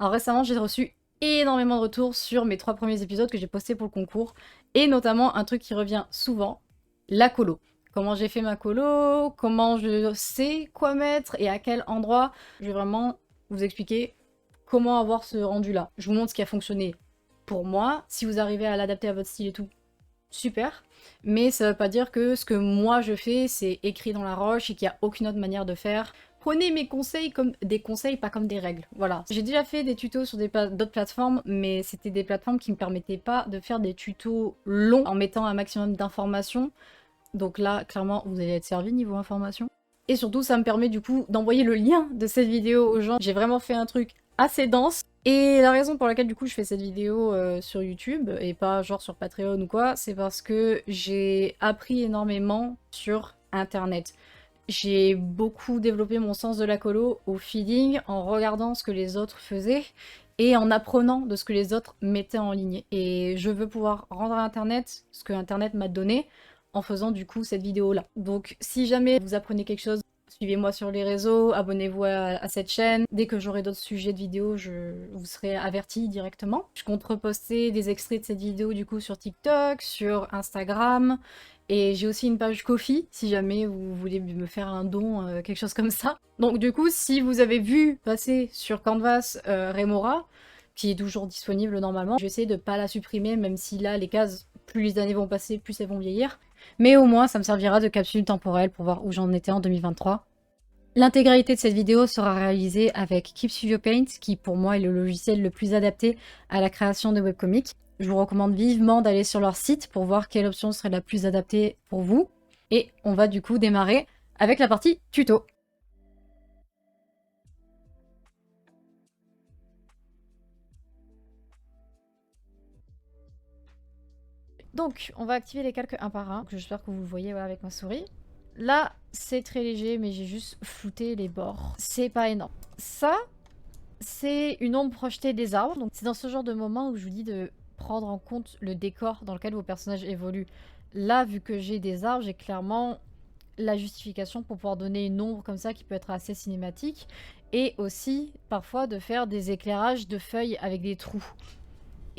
Alors récemment, j'ai reçu énormément de retours sur mes 3 premiers épisodes que j'ai postés pour le concours, et notamment un truc qui revient souvent, la colo. Comment j'ai fait ma colo, comment je sais quoi mettre et à quel endroit. Je vais vraiment vous expliquer comment avoir ce rendu-là. Je vous montre ce qui a fonctionné pour moi. Si vous arrivez à l'adapter à votre style et tout, super. Mais ça veut pas dire que ce que moi je fais, c'est écrit dans la roche et qu'il n'y a aucune autre manière de faire. Prenez mes conseils comme des conseils, pas comme des règles. Voilà. J'ai déjà fait des tutos sur d'autres plateformes, mais c'était des plateformes qui me permettaient pas de faire des tutos longs en mettant un maximum d'informations. Donc là, clairement, vous allez être servi niveau information. Et surtout, ça me permet du coup d'envoyer le lien de cette vidéo aux gens. J'ai vraiment fait un truc assez dense. Et la raison pour laquelle du coup je fais cette vidéo sur YouTube et pas genre sur Patreon ou quoi, c'est parce que j'ai appris énormément sur Internet. J'ai beaucoup développé mon sens de la colo au feeling, en regardant ce que les autres faisaient et en apprenant de ce que les autres mettaient en ligne. Et je veux pouvoir rendre à Internet ce que Internet m'a donné en faisant du coup cette vidéo-là. Donc si jamais vous apprenez quelque chose, suivez-moi sur les réseaux, abonnez-vous à cette chaîne. Dès que j'aurai d'autres sujets de vidéos, vous serez averti directement. Je compte reposter des extraits de cette vidéo du coup sur TikTok, sur Instagram. Et j'ai aussi une page Ko-fi, si jamais vous voulez me faire un don, quelque chose comme ça. Donc du coup, si vous avez vu passer sur Canvas Remora, qui est toujours disponible normalement, je vais essayer de pas la supprimer, même si là, les cases, plus les années vont passer, plus elles vont vieillir. Mais au moins, ça me servira de capsule temporelle pour voir où j'en étais en 2023. L'intégralité de cette vidéo sera réalisée avec Keep Studio Paint, qui pour moi est le logiciel le plus adapté à la création de webcomics. Je vous recommande vivement d'aller sur leur site pour voir quelle option serait la plus adaptée pour vous. Et on va du coup démarrer avec la partie tuto. Donc, on va activer les calques un par un. J'espère que vous le voyez voilà, avec ma souris. Là, c'est très léger, mais j'ai juste flouté les bords. C'est pas énorme. Ça, c'est une ombre projetée des arbres. Donc, c'est dans ce genre de moment où je vous dis de prendre en compte le décor dans lequel vos personnages évoluent. Là, vu que j'ai des arbres, j'ai clairement la justification pour pouvoir donner une ombre comme ça qui peut être assez cinématique. Et aussi, parfois, de faire des éclairages de feuilles avec des trous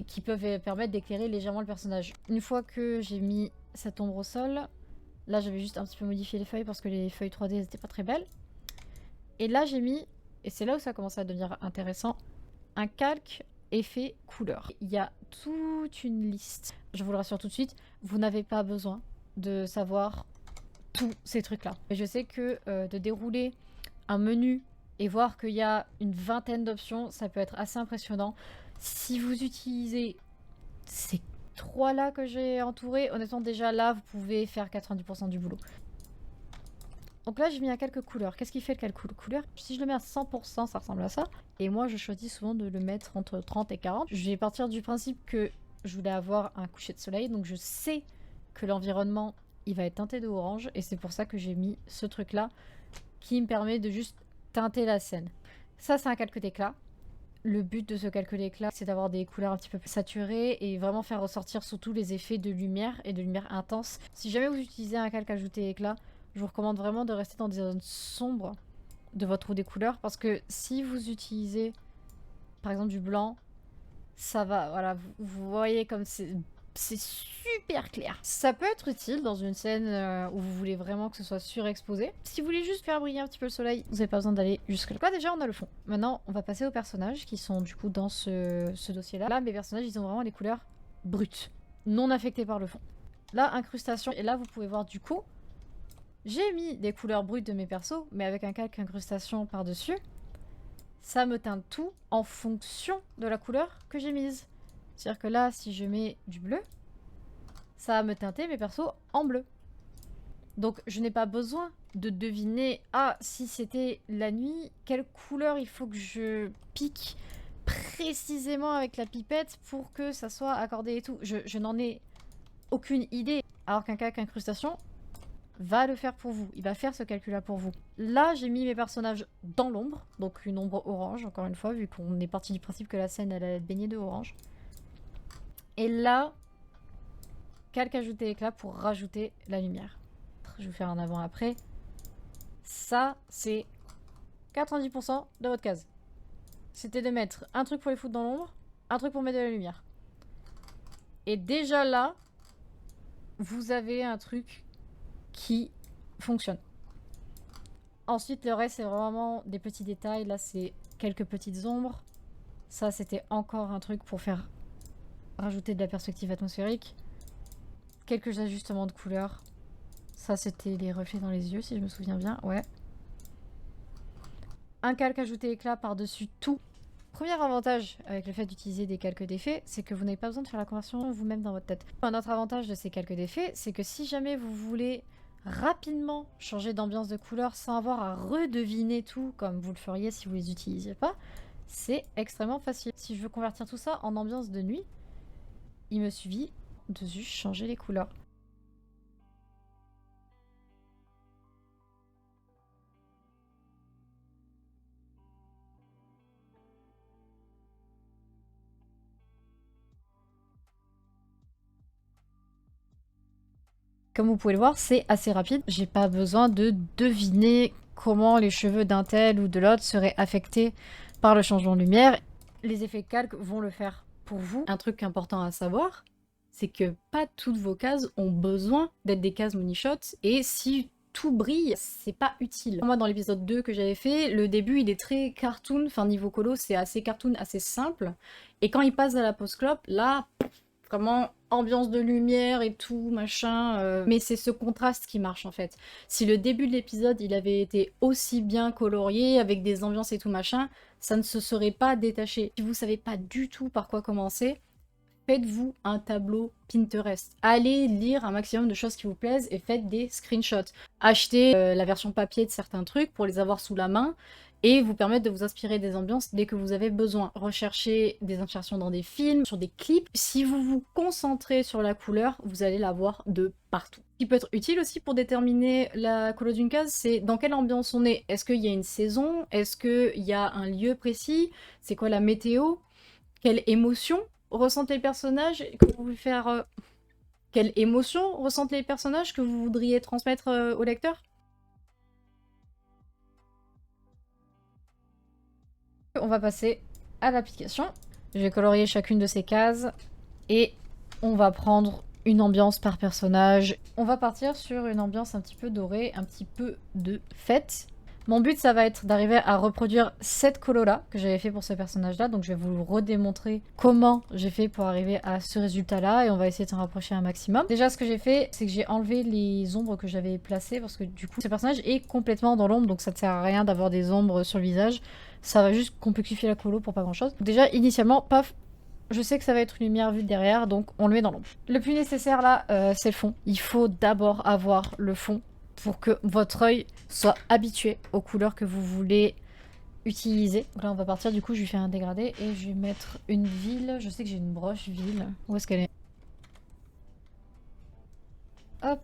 qui peuvent permettre d'éclairer légèrement le personnage. Une fois que j'ai mis cette ombre au sol, là j'avais juste un petit peu modifié les feuilles parce que les feuilles 3D n'étaient pas très belles. Et là j'ai mis, et c'est là où ça commence à devenir intéressant, un calque effet couleur. Il y a toute une liste. Je vous le rassure tout de suite, vous n'avez pas besoin de savoir tous ces trucs-là. Je sais que de dérouler un menu et voir qu'il y a une vingtaine d'options, ça peut être assez impressionnant. Si vous utilisez ces trois-là que j'ai entourés, honnêtement déjà là, vous pouvez faire 90% du boulot. Donc là, j'ai mis à quelques couleurs. Qu'est-ce qui fait le calcul couleur? Si je le mets à 100%, ça ressemble à ça. Et moi, je choisis souvent de le mettre entre 30 et 40. Je vais partir du principe que je voulais avoir un coucher de soleil, donc je sais que l'environnement, il va être teinté de orange, et c'est pour ça que j'ai mis ce truc-là qui me permet de juste teinter la scène. Ça, c'est un calque d'éclat. Le but de ce calque d'éclat, c'est d'avoir des couleurs un petit peu plus saturées et vraiment faire ressortir surtout les effets de lumière et de lumière intense. Si jamais vous utilisez un calque ajouté éclat, je vous recommande vraiment de rester dans des zones sombres de votre roue des couleurs parce que si vous utilisez par exemple du blanc, ça va, voilà, vous voyez comme c'est super clair. Ça peut être utile dans une scène où vous voulez vraiment que ce soit surexposé. Si vous voulez juste faire briller un petit peu le soleil, vous n'avez pas besoin d'aller jusque là. Déjà, on a le fond. Maintenant, on va passer aux personnages qui sont du coup dans ce dossier-là. Là, mes personnages, ils ont vraiment les couleurs brutes, non affectées par le fond. Là, incrustation. Et là, vous pouvez voir du coup, j'ai mis des couleurs brutes de mes persos, mais avec un calque incrustation par-dessus. Ça me teinte tout en fonction de la couleur que j'ai mise. C'est-à-dire que là, si je mets du bleu, ça va me teinter mes persos en bleu. Donc je n'ai pas besoin de deviner, ah, si c'était la nuit, quelle couleur il faut que je pique précisément avec la pipette pour que ça soit accordé et tout. Je n'en ai aucune idée. Alors qu'un calque incrustation va le faire pour vous. Il va faire ce calcul-là pour vous. Là, j'ai mis mes personnages dans l'ombre, donc une ombre orange, encore une fois, vu qu'on est parti du principe que la scène elle allait être baignée de orange. Et là, calque ajouté éclat pour rajouter la lumière. Je vais vous faire un avant-après. Ça, c'est 90% de votre case. c'était de mettre un truc pour les foutre dans l'ombre, un truc pour mettre de la lumière. Et déjà là, vous avez un truc qui fonctionne. Ensuite, le reste, c'est vraiment des petits détails. Là, c'est quelques petites ombres. Ça, c'était encore un truc pour faire rajouter de la perspective atmosphérique. Quelques ajustements de couleurs. Ça, c'était les reflets dans les yeux, si je me souviens bien. Ouais. Un calque ajouté éclat par-dessus tout. Premier avantage avec le fait d'utiliser des calques d'effet, c'est que vous n'avez pas besoin de faire la conversion vous-même dans votre tête. Un autre avantage de ces calques d'effet, c'est que si jamais vous voulez rapidement changer d'ambiance de couleur sans avoir à redeviner tout comme vous le feriez si vous les utilisiez pas, c'est extrêmement facile. Si je veux convertir tout ça en ambiance de nuit, il me suffit de juste changer les couleurs. Comme vous pouvez le voir, c'est assez rapide. J'ai pas besoin de deviner comment les cheveux d'un tel ou de l'autre seraient affectés par le changement de lumière. Les effets calques vont le faire pour vous. Un truc important à savoir, c'est que pas toutes vos cases ont besoin d'être des cases money-shot, et si tout brille, c'est pas utile. Moi, dans l'épisode 2 que j'avais fait, le début, il est très cartoon, enfin niveau colo, c'est assez cartoon, assez simple, et quand il passe à la post-clope, là, vraiment ambiance de lumière et tout, machin. Mais c'est ce contraste qui marche en fait. Si le début de l'épisode il avait été aussi bien colorié, avec des ambiances et tout machin, ça ne se serait pas détaché. Si vous savez pas du tout par quoi commencer, faites-vous un tableau Pinterest. Allez lire un maximum de choses qui vous plaisent et faites des screenshots. Achetez la version papier de certains trucs pour les avoir sous la main et vous permettre de vous inspirer des ambiances dès que vous avez besoin. Recherchez des inspirations dans des films, sur des clips. Si vous vous concentrez sur la couleur, vous allez la voir de partout. Ce qui peut être utile aussi pour déterminer la couleur d'une case, c'est dans quelle ambiance on est. Est-ce qu'il y a une saison? Est-ce qu'il y a un lieu précis? C'est quoi la météo? Quelle émotion ressentent les personnages que vous voulez faire quelle émotion ressentent les personnages que vous voudriez transmettre au lecteur? On va passer à l'application. Je vais colorier chacune de ces cases et on va prendre une ambiance par personnage. On va partir sur une ambiance un petit peu dorée, un petit peu de fête. Mon but, ça va être d'arriver à reproduire cette colo-là que j'avais fait pour ce personnage-là. Donc je vais vous redémontrer comment j'ai fait pour arriver à ce résultat-là et on va essayer de s'en rapprocher un maximum. Déjà, ce que j'ai fait, c'est que j'ai enlevé les ombres que j'avais placées parce que du coup, ce personnage est complètement dans l'ombre, donc ça ne sert à rien d'avoir des ombres sur le visage. Ça va juste complexifier la colo pour pas grand-chose. Déjà, initialement, paf, je sais que ça va être une lumière vue derrière, donc on le met dans l'ombre. Le plus nécessaire là, c'est le fond. Il faut d'abord avoir le fond pour que votre œil soit habitué aux couleurs que vous voulez utiliser. Donc là, on va partir, du coup, je lui fais un dégradé et je vais mettre une ville. Je sais que j'ai une broche ville. Où est-ce qu'elle est? Hop.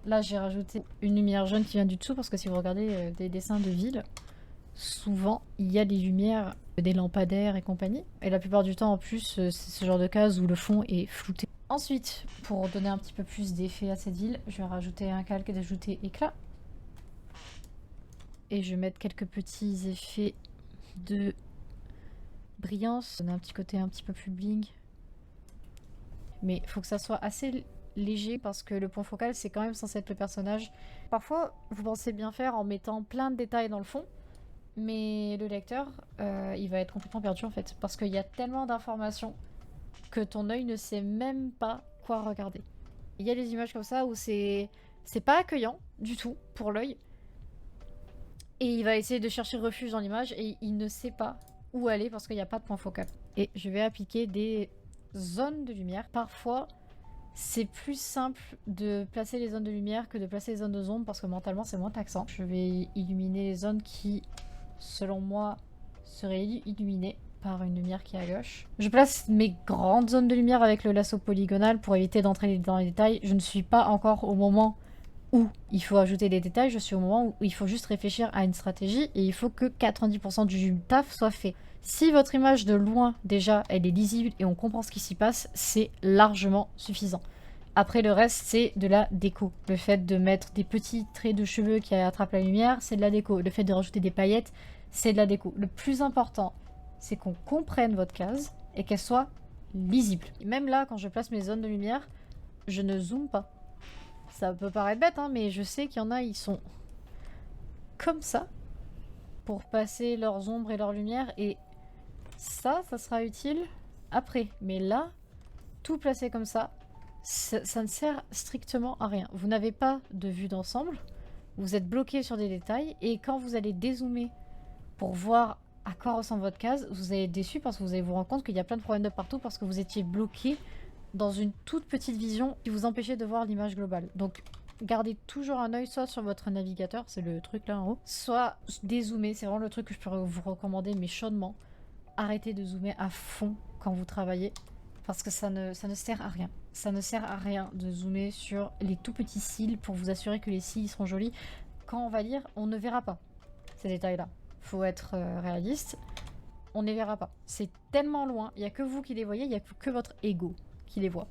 Là, j'ai rajouté une lumière jaune qui vient du dessous parce que si vous regardez des dessins de ville, souvent, il y a des lumières, des lampadaires et compagnie. Et la plupart du temps, en plus, c'est ce genre de case où le fond est flouté. Ensuite, pour donner un petit peu plus d'effet à cette ville, je vais rajouter un calque d'ajouter éclat. Et je vais mettre quelques petits effets de brillance. Donner un petit côté un petit peu plus bling. Mais il faut que ça soit assez léger parce que le point focal, c'est quand même censé être le personnage. Parfois, vous pensez bien faire en mettant plein de détails dans le fond. Mais le lecteur, il va être complètement perdu en fait. Parce qu'il y a tellement d'informations que ton œil ne sait même pas quoi regarder. Il y a des images comme ça où c'est pas accueillant du tout pour l'œil. Et il va essayer de chercher refuge dans l'image et il ne sait pas où aller parce qu'il n'y a pas de point focal. Et je vais appliquer des zones de lumière. Parfois, c'est plus simple de placer les zones de lumière que de placer les zones de zone parce que mentalement, c'est moins taxant. Je vais illuminer les zones qui, selon moi, seraient illuminées par une lumière qui est à gauche. Je place mes grandes zones de lumière avec le lasso polygonal pour éviter d'entrer dans les détails. Je ne suis pas encore au moment où il faut ajouter des détails, je suis au moment où il faut juste réfléchir à une stratégie et il faut que 90% du taf soit fait. Si votre image de loin, déjà, elle est lisible et on comprend ce qui s'y passe, c'est largement suffisant. Après, le reste, c'est de la déco. Le fait de mettre des petits traits de cheveux qui attrapent la lumière, c'est de la déco. Le fait de rajouter des paillettes, c'est de la déco. Le plus important, c'est qu'on comprenne votre case et qu'elle soit lisible. Et même là, quand je place mes zones de lumière, je ne zoome pas. Ça peut paraître bête, hein, mais je sais qu'il y en a, ils sont comme ça pour passer leurs ombres et leurs lumières. Et ça sera utile après. Mais là, tout placé comme ça ne sert strictement à rien. Vous n'avez pas de vue d'ensemble, vous êtes bloqué sur des détails, et quand vous allez dézoomer pour voir à quoi ressemble votre case, vous allez être déçu parce que vous allez vous rendre compte qu'il y a plein de problèmes de partout parce que vous étiez bloqué dans une toute petite vision qui vous empêchait de voir l'image globale. Donc gardez toujours un œil soit sur votre navigateur, c'est le truc là en haut, soit dézoomer, c'est vraiment le truc que je peux vous recommander, mais chaudement. Arrêtez de zoomer à fond quand vous travaillez parce que ça ne sert à rien. Ça ne sert à rien de zoomer sur les tout petits cils pour vous assurer que les cils seront jolis. Quand on va lire, on ne verra pas ces détails-là. Faut être réaliste. On ne les verra pas. C'est tellement loin, il n'y a que vous qui les voyez, il n'y a que votre ego qui les voit.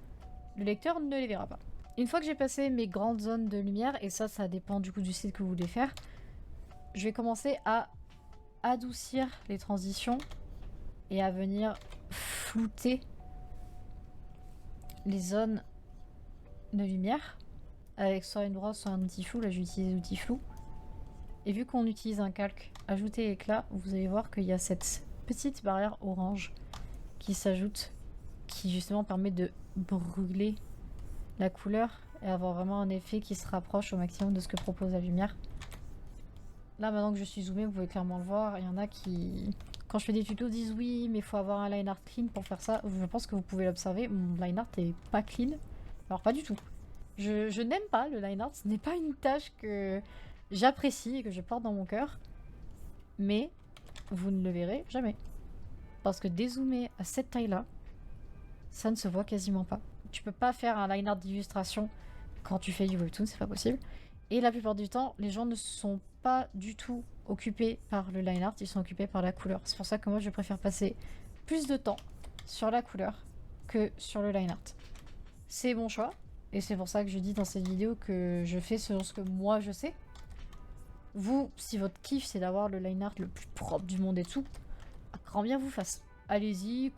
Le lecteur ne les verra pas. Une fois que j'ai passé mes grandes zones de lumière, et ça dépend du coup du style que vous voulez faire, je vais commencer à adoucir les transitions et à venir flouter les zones de lumière avec soit une brosse, soit un outil flou. Là, j'utilise l'outil flou. Et vu qu'on utilise un calque ajouter éclat, vous allez voir qu'il y a cette petite barrière orange qui s'ajoute, qui justement permet de brûler la couleur et avoir vraiment un effet qui se rapproche au maximum de ce que propose la lumière. Là, maintenant que je suis zoomée, vous pouvez clairement le voir. Il y en a qui, quand je fais des tutos, disent oui, mais il faut avoir un line art clean pour faire ça. Je pense que vous pouvez l'observer. Mon line art est pas clean. Alors, pas du tout. Je n'aime pas le line art. Ce n'est pas une tâche que j'apprécie et que je porte dans mon cœur. Mais vous ne le verrez jamais. Parce que dézoomer à cette taille-là, ça ne se voit quasiment pas. Tu peux pas faire un line art d'illustration quand tu fais du webtoon, c'est pas possible. Et la plupart du temps, les gens ne sont pas du tout occupés par le line art, ils sont occupés par la couleur. C'est pour ça que moi je préfère passer plus de temps sur la couleur que sur le line art. C'est mon choix, et c'est pour ça que je dis dans cette vidéo que je fais selon ce que moi je sais. Vous, si votre kiff c'est d'avoir le line art le plus propre du monde et tout, à grand bien vous fasse. Allez-y,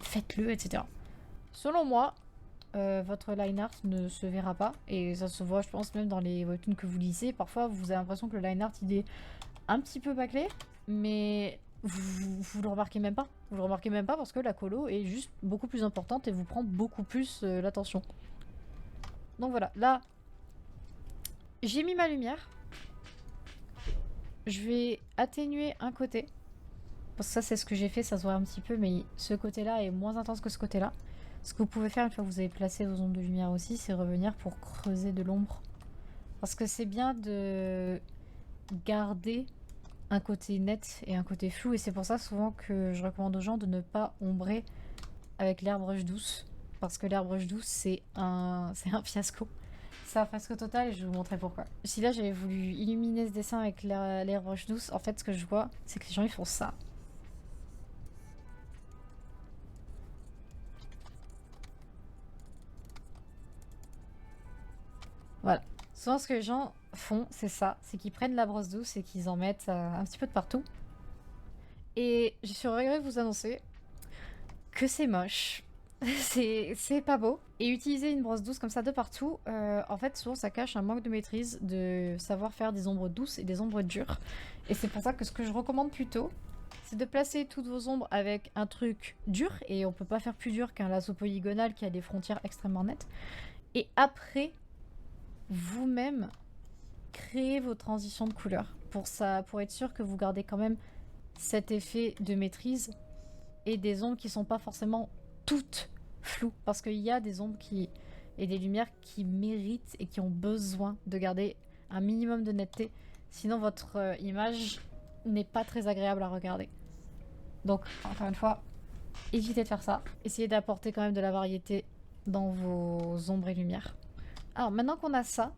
faites-le, etc. Selon moi, votre line art ne se verra pas, et ça se voit je pense même dans les webtoons que vous lisez. Parfois vous avez l'impression que le line art il est un petit peu bâclé, mais vous le remarquez même pas. Vous le remarquez même pas parce que la colo est juste beaucoup plus importante et vous prend beaucoup plus l'attention. Donc voilà, là j'ai mis ma lumière. Je vais atténuer un côté. Parce que ça c'est ce que j'ai fait, ça se voit un petit peu, mais ce côté là est moins intense que ce côté là. Ce que vous pouvez faire une fois que vous avez placé vos ondes de lumière aussi, c'est revenir pour creuser de l'ombre. Parce que c'est bien de garder un côté net et un côté flou, et c'est pour ça souvent que je recommande aux gens de ne pas ombrer avec l'airbrush douce. Parce que l'airbrush douce c'est un fiasco. C'est un fiasco total et je vais vous montrer pourquoi. Si là j'avais voulu illuminer ce dessin avec l'airbrush douce, en fait ce que je vois c'est que les gens ils font ça. Voilà. Souvent, ce que les gens font, c'est ça. C'est qu'ils prennent la brosse douce et qu'ils en mettent un petit peu de partout. Et je suis au regret de vous annoncer que c'est moche. C'est pas beau. Et utiliser une brosse douce comme ça de partout, en fait, souvent, ça cache un manque de maîtrise de savoir faire des ombres douces et des ombres dures. Et c'est pour ça que ce que je recommande plutôt, c'est de placer toutes vos ombres avec un truc dur. Et on peut pas faire plus dur qu'un lasso polygonal qui a des frontières extrêmement nettes. Et après, vous-même créez vos transitions de couleurs pour être sûr que vous gardez quand même cet effet de maîtrise et des ombres qui sont pas forcément toutes floues, parce qu'il y a des ombres et des lumières qui méritent et qui ont besoin de garder un minimum de netteté, sinon votre image n'est pas très agréable à regarder. Donc encore une fois, évitez de faire ça, essayez d'apporter quand même de la variété dans vos ombres et lumières. Alors maintenant qu'on a ça,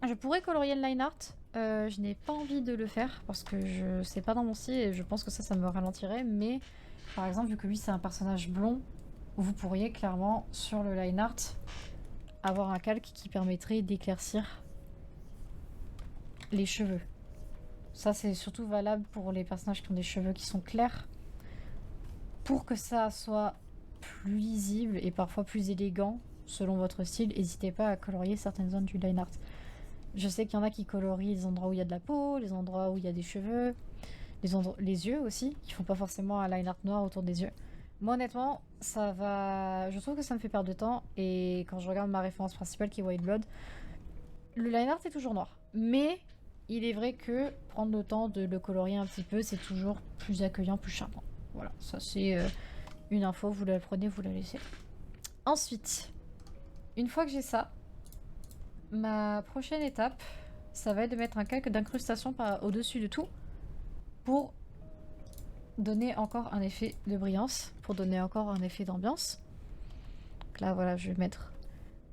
je pourrais colorier le line art. Je n'ai pas envie de le faire parce que c'est pas dans mon style et je pense que ça me ralentirait. Mais par exemple, vu que lui c'est un personnage blond, vous pourriez clairement sur le line art avoir un calque qui permettrait d'éclaircir les cheveux. Ça, c'est surtout valable pour les personnages qui ont des cheveux qui sont clairs. Pour que ça soit plus lisible et parfois plus élégant, selon votre style, n'hésitez pas à colorier certaines zones du line art. Je sais qu'il y en a qui colorient les endroits où il y a de la peau, les endroits où il y a des cheveux, les yeux aussi, qui font pas forcément un line art noir autour des yeux. Moi, honnêtement, ça va... Je trouve que ça me fait perdre de temps, et quand je regarde ma référence principale qui est White Blood, le line art est toujours noir. Mais il est vrai que prendre le temps de le colorier un petit peu, c'est toujours plus accueillant, plus charmant. Voilà, ça c'est une info, vous la prenez, vous la laissez. Ensuite, une fois que j'ai ça, ma prochaine étape, ça va être de mettre un calque d'incrustation au-dessus de tout pour donner encore un effet de brillance, pour donner encore un effet d'ambiance. Donc là, voilà, je vais mettre...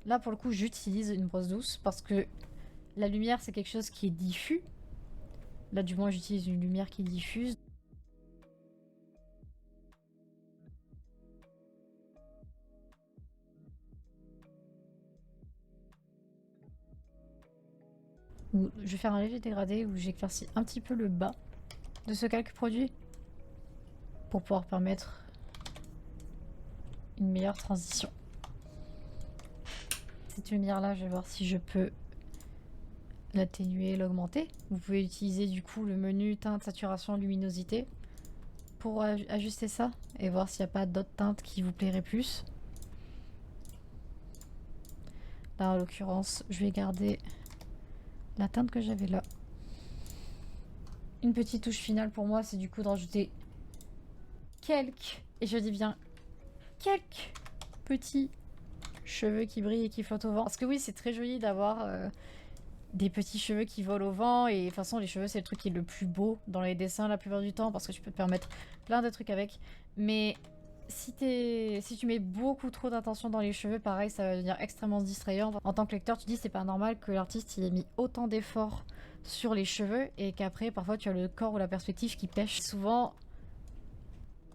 Là, pour le coup, j'utilise une brosse douce parce que la lumière, c'est quelque chose qui est diffus. Là, du moins, j'utilise une lumière qui diffuse. Je vais faire un léger dégradé où j'éclaircis un petit peu le bas de ce calque produit pour pouvoir permettre une meilleure transition. Cette lumière-là, je vais voir si je peux l'atténuer, l'augmenter. Vous pouvez utiliser du coup le menu teinte, saturation, luminosité pour ajuster ça et voir s'il n'y a pas d'autres teintes qui vous plairaient plus. Là, en l'occurrence, je vais garder la teinte que j'avais là. Une petite touche finale pour moi, c'est du coup de rajouter quelques, et je dis bien quelques petits cheveux qui brillent et qui flottent au vent. Parce que oui, c'est très joli d'avoir des petits cheveux qui volent au vent, et de toute façon les cheveux c'est le truc qui est le plus beau dans les dessins la plupart du temps parce que tu peux te permettre plein de trucs avec. Mais si tu mets beaucoup trop d'attention dans les cheveux, pareil, ça va devenir extrêmement distrayant. En tant que lecteur, tu dis c'est pas normal que l'artiste il ait mis autant d'efforts sur les cheveux et qu'après parfois tu as le corps ou la perspective qui pêche. Souvent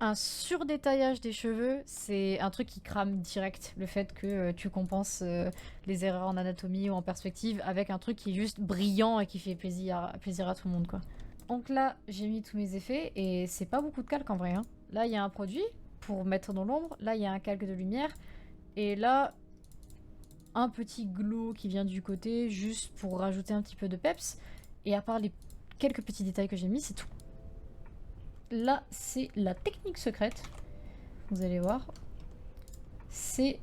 un surdétaillage des cheveux, c'est un truc qui crame direct le fait que tu compenses les erreurs en anatomie ou en perspective avec un truc qui est juste brillant et qui fait plaisir à tout le monde, quoi. Donc là, j'ai mis tous mes effets et c'est pas beaucoup de calque en vrai, hein. Là, il y a un produit pour mettre dans l'ombre, là, il y a un calque de lumière, et là, un petit glow qui vient du côté juste pour rajouter un petit peu de peps. Et à part les quelques petits détails que j'ai mis, c'est tout. Là, c'est la technique secrète. Vous allez voir. C'est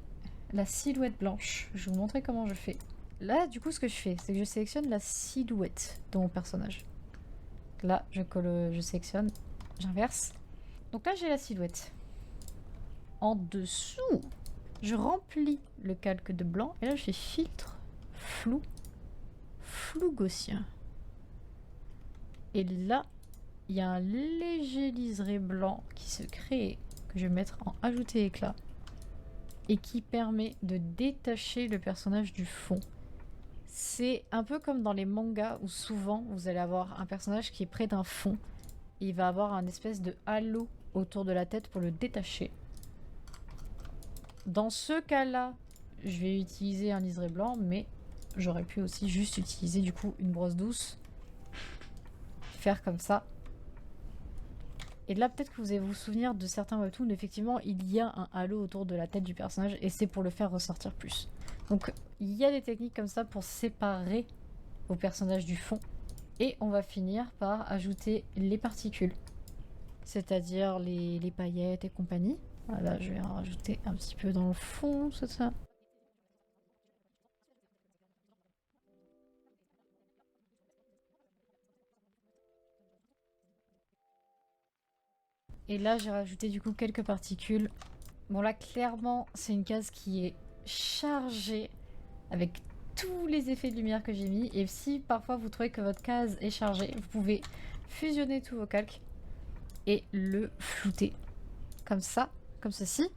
la silhouette blanche. Je vais vous montrer comment je fais. Là, du coup, ce que je fais, c'est que je sélectionne la silhouette de mon personnage. Là, je sélectionne, j'inverse. Donc là, j'ai la silhouette. En dessous, je remplis le calque de blanc. Et là, je fais filtre, flou, flou gaussien. Et là, il y a un léger liseré blanc qui se crée, que je vais mettre en ajouter éclat, et qui permet de détacher le personnage du fond. C'est un peu comme dans les mangas où souvent vous allez avoir un personnage qui est près d'un fond. Et il va avoir un espèce de halo autour de la tête pour le détacher. Dans ce cas-là, je vais utiliser un liseré blanc, mais j'aurais pu aussi juste utiliser du coup une brosse douce. Faire comme ça. Et là, peut-être que vous allez vous souvenir de certains webtoons, effectivement, il y a un halo autour de la tête du personnage et c'est pour le faire ressortir plus. Donc, il y a des techniques comme ça pour séparer vos personnages du fond. Et on va finir par ajouter les particules, c'est-à-dire les paillettes et compagnie. Voilà, je vais en rajouter un petit peu dans le fond, c'est ça. Et là, j'ai rajouté du coup quelques particules. Bon là, clairement, c'est une case qui est chargée avec tous les effets de lumière que j'ai mis. Et si parfois vous trouvez que votre case est chargée, vous pouvez fusionner tous vos calques et le flouter. Comme ça, comme ceci.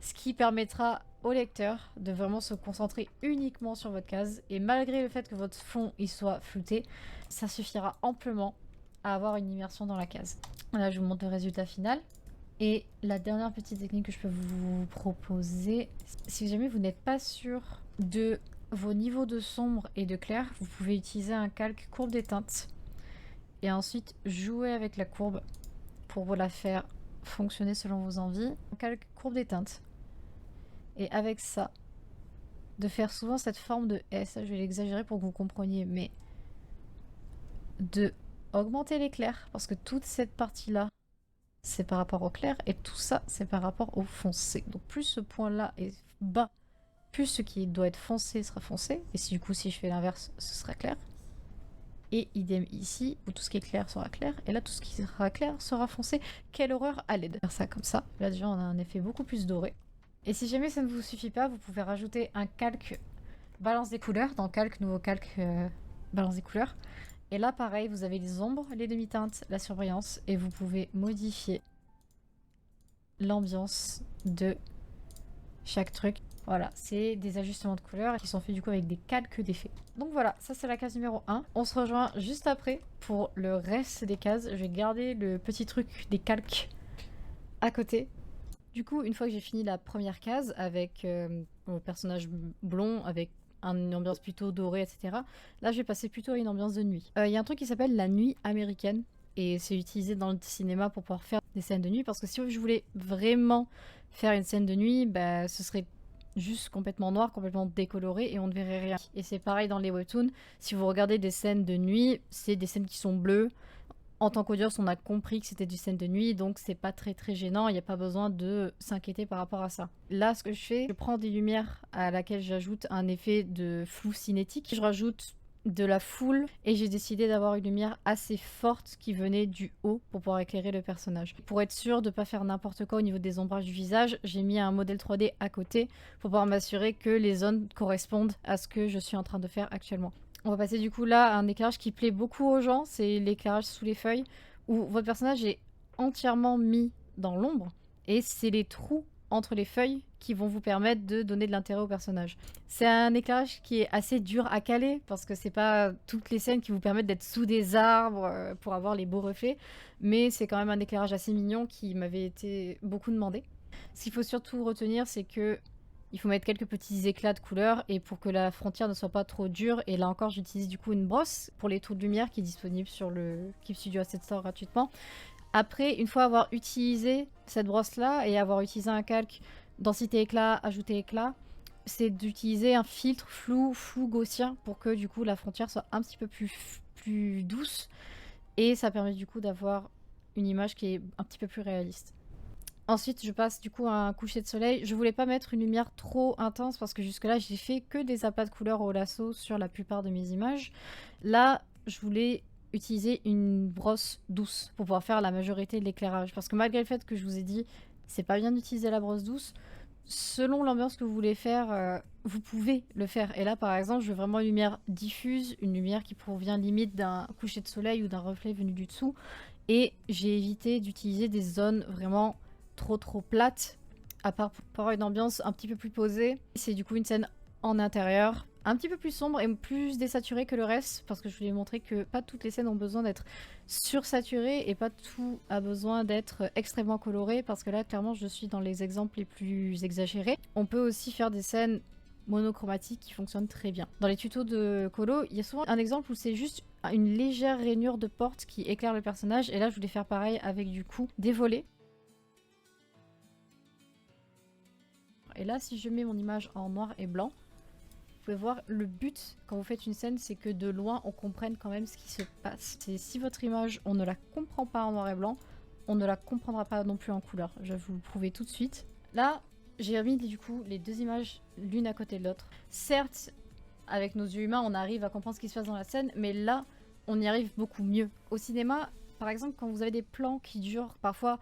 Ce qui permettra au lecteur de vraiment se concentrer uniquement sur votre case. Et malgré le fait que votre fond il soit flouté, ça suffira amplement à avoir une immersion dans la case. Là, je vous montre le résultat final. Et la dernière petite technique que je peux vous proposer, si jamais vous n'êtes pas sûr de vos niveaux de sombre et de clair, vous pouvez utiliser un calque courbe des teintes et ensuite jouer avec la courbe pour vous la faire fonctionner selon vos envies. Un calque courbe des teintes. Et avec ça, de faire souvent cette forme de S, je vais l'exagérer pour que vous compreniez, mais de augmenter les clairs, parce que toute cette partie-là, c'est par rapport au clair, et tout ça, c'est par rapport au foncé. Donc plus ce point-là est bas, plus ce qui doit être foncé sera foncé, et si du coup, si je fais l'inverse, ce sera clair. Et idem ici, où tout ce qui est clair sera clair, et là, tout ce qui sera clair sera foncé. Quelle horreur à l'aide. Faire ça comme ça, là déjà, on a un effet beaucoup plus doré. Et si jamais ça ne vous suffit pas, vous pouvez rajouter un calque balance des couleurs, dans calque, nouveau calque, balance des couleurs. Et là, pareil, vous avez les ombres, les demi-teintes, la surbrillance, et vous pouvez modifier l'ambiance de chaque truc. Voilà, c'est des ajustements de couleurs qui sont faits du coup avec des calques d'effets. Donc voilà, ça c'est la case numéro 1. On se rejoint juste après pour le reste des cases. Je vais garder le petit truc des calques à côté. Du coup, une fois que j'ai fini la première case avec le personnage blond, avec une ambiance plutôt dorée, etc. Là, je vais passer plutôt à une ambiance de nuit. Il y a un truc qui s'appelle la nuit américaine. Et c'est utilisé dans le cinéma pour pouvoir faire des scènes de nuit. Parce que si je voulais vraiment faire une scène de nuit, bah, ce serait juste complètement noir, complètement décoloré et on ne verrait rien. Et c'est pareil dans les webtoons. Si vous regardez des scènes de nuit, c'est des scènes qui sont bleues. En tant qu'audience, on a compris que c'était du scène de nuit, donc c'est pas très gênant, il n'y a pas besoin de s'inquiéter par rapport à ça. Là, ce que je fais, je prends des lumières à laquelle j'ajoute un effet de flou cinétique. Je rajoute de la foule et j'ai décidé d'avoir une lumière assez forte qui venait du haut pour pouvoir éclairer le personnage. Pour être sûr de ne pas faire n'importe quoi au niveau des ombrages du visage, j'ai mis un modèle 3D à côté pour pouvoir m'assurer que les zones correspondent à ce que je suis en train de faire actuellement. On va passer du coup là à un éclairage qui plaît beaucoup aux gens, c'est l'éclairage sous les feuilles, où votre personnage est entièrement mis dans l'ombre, et c'est les trous entre les feuilles qui vont vous permettre de donner de l'intérêt au personnage. C'est un éclairage qui est assez dur à caler, parce que c'est pas toutes les scènes qui vous permettent d'être sous des arbres pour avoir les beaux reflets, mais c'est quand même un éclairage assez mignon qui m'avait été beaucoup demandé. Ce qu'il faut surtout retenir, c'est que il faut mettre quelques petits éclats de couleurs et pour que la frontière ne soit pas trop dure. Et là encore, j'utilise du coup une brosse pour les trous de lumière qui est disponible sur le Keep Studio Asset Store gratuitement. Après, une fois avoir utilisé cette brosse-là et avoir utilisé un calque densité éclat, ajouter éclat, c'est d'utiliser un filtre flou gaussien pour que du coup la frontière soit un petit peu plus douce. Et ça permet du coup d'avoir une image qui est un petit peu plus réaliste. Ensuite, je passe du coup à un coucher de soleil. Je voulais pas mettre une lumière trop intense parce que jusque-là, j'ai fait que des apats de couleurs au lasso sur la plupart de mes images. Là, je voulais utiliser une brosse douce pour pouvoir faire la majorité de l'éclairage. Parce que malgré le fait que je vous ai dit, c'est pas bien d'utiliser la brosse douce, selon l'ambiance que vous voulez faire, vous pouvez le faire. Et là, par exemple, je veux vraiment une lumière diffuse, une lumière qui provient limite d'un coucher de soleil ou d'un reflet venu du dessous. Et j'ai évité d'utiliser des zones vraiment trop plate, à part pour avoir une ambiance un petit peu plus posée. C'est du coup une scène en intérieur, un petit peu plus sombre et plus désaturée que le reste, parce que je voulais montrer que pas toutes les scènes ont besoin d'être sursaturées et pas tout a besoin d'être extrêmement coloré, parce que là, clairement, je suis dans les exemples les plus exagérés. On peut aussi faire des scènes monochromatiques qui fonctionnent très bien. Dans les tutos de colo, il y a souvent un exemple où c'est juste une légère rainure de porte qui éclaire le personnage, et là, je voulais faire pareil avec du coup des volets. Et là, si je mets mon image en noir et blanc, vous pouvez voir le but quand vous faites une scène, c'est que de loin, on comprenne quand même ce qui se passe. Si votre image, on ne la comprend pas en noir et blanc, on ne la comprendra pas non plus en couleur. Je vais vous le prouver tout de suite. Là, j'ai mis du coup les deux images l'une à côté de l'autre. Certes, avec nos yeux humains, on arrive à comprendre ce qui se passe dans la scène, mais là, on y arrive beaucoup mieux. Au cinéma, par exemple, quand vous avez des plans qui durent parfois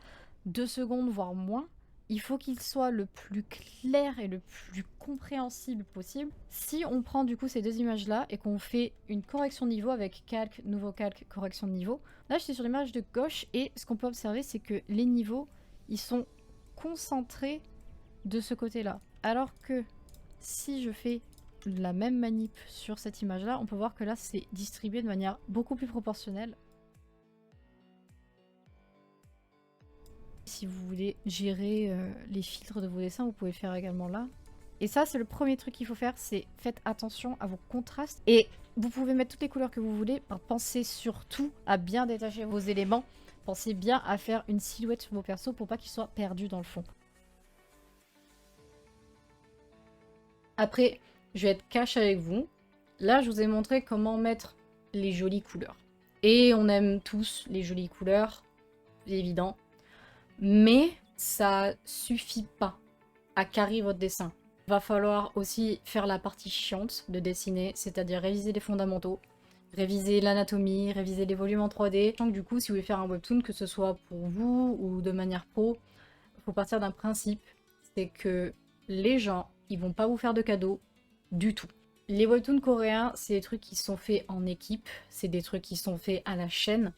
2 secondes, voire moins, il faut qu'il soit le plus clair et le plus compréhensible possible. Si on prend du coup ces deux images-là et qu'on fait une correction de niveau avec calque, nouveau calque, correction de niveau, là j'étais sur l'image de gauche et ce qu'on peut observer c'est que les niveaux, ils sont concentrés de ce côté-là. Alors que si je fais la même manip sur cette image-là, on peut voir que là c'est distribué de manière beaucoup plus proportionnelle. Si vous voulez gérer les filtres de vos dessins, vous pouvez le faire également là. Et ça, c'est le premier truc qu'il faut faire, c'est faites attention à vos contrastes. Et vous pouvez mettre toutes les couleurs que vous voulez. Pensez surtout à bien détacher vos éléments. Pensez bien à faire une silhouette sur vos persos pour pas qu'ils soient perdus dans le fond. Après, je vais être cash avec vous. Là, je vous ai montré comment mettre les jolies couleurs. Et on aime tous les jolies couleurs, c'est évident. Mais ça suffit pas à carrer votre dessin. Il va falloir aussi faire la partie chiante de dessiner, c'est-à-dire réviser les fondamentaux, réviser l'anatomie, réviser les volumes en 3D. Donc du coup, si vous voulez faire un webtoon, que ce soit pour vous ou de manière pro, il faut partir d'un principe, c'est que les gens, ils vont pas vous faire de cadeaux du tout. Les webtoons coréens, c'est des trucs qui sont faits en équipe, c'est des trucs qui sont faits à la chaîne,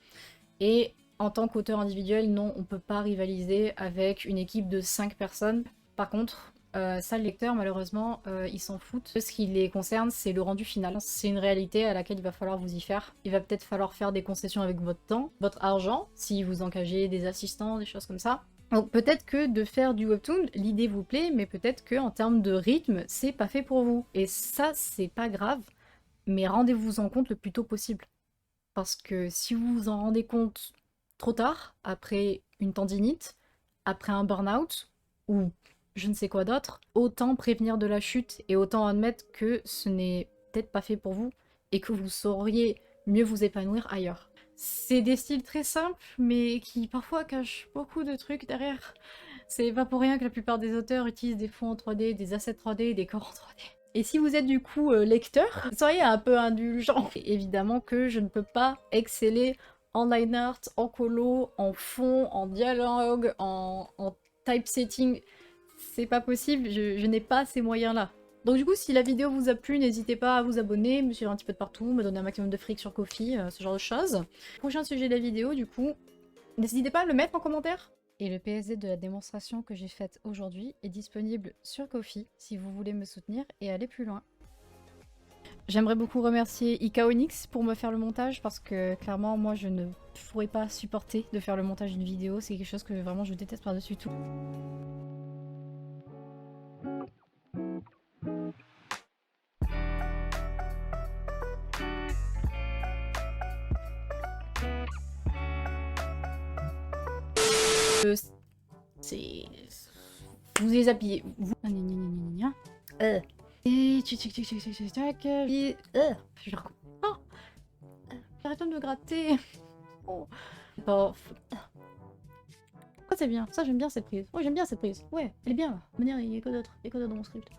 et en tant qu'auteur individuel, non, on peut pas rivaliser avec une équipe de 5 personnes. Par contre, ça, le lecteur, malheureusement, ils s'en foutent. Ce qui les concerne, c'est le rendu final. C'est une réalité à laquelle il va falloir vous y faire. Il va peut-être falloir faire des concessions avec votre temps, votre argent, si vous engagez des assistants, des choses comme ça. Donc peut-être que de faire du webtoon, l'idée vous plaît, mais peut-être que en termes de rythme, c'est pas fait pour vous. Et ça, c'est pas grave, mais rendez-vous en compte le plus tôt possible. Parce que si vous vous en rendez compte trop tard, après une tendinite, après un burn-out, ou je ne sais quoi d'autre, autant prévenir de la chute et autant admettre que ce n'est peut-être pas fait pour vous et que vous sauriez mieux vous épanouir ailleurs. C'est des styles très simples, mais qui parfois cachent beaucoup de trucs derrière. C'est pas pour rien que la plupart des auteurs utilisent des fonds en 3D, des assets 3D, des corps en 3D. Et si vous êtes du coup lecteur, soyez un peu indulgent. Et évidemment que je ne peux pas exceller en line art, en colo, en fond, en dialogue, en typesetting. C'est pas possible, je n'ai pas ces moyens-là. Donc du coup, si la vidéo vous a plu, n'hésitez pas à vous abonner, me suivre un petit peu de partout, me donner un maximum de fric sur Ko-fi, ce genre de choses. Prochain sujet de la vidéo, du coup, n'hésitez pas à le mettre en commentaire. Et le PSD de la démonstration que j'ai faite aujourd'hui est disponible sur Ko-fi si vous voulez me soutenir et aller plus loin. J'aimerais beaucoup remercier Ikaonix pour me faire le montage parce que clairement moi je ne pourrais pas supporter de faire le montage d'une vidéo, c'est quelque chose que vraiment je déteste par-dessus tout. C'est... Vous les habillez... Vous... Et... Arrête de me gratter. Oh. Oh. C'est bien, ça j'aime bien cette prise. Ouais, j'aime bien cette prise. Ouais, elle est bien là. De manière, il y a quoi d'autre dans mon script.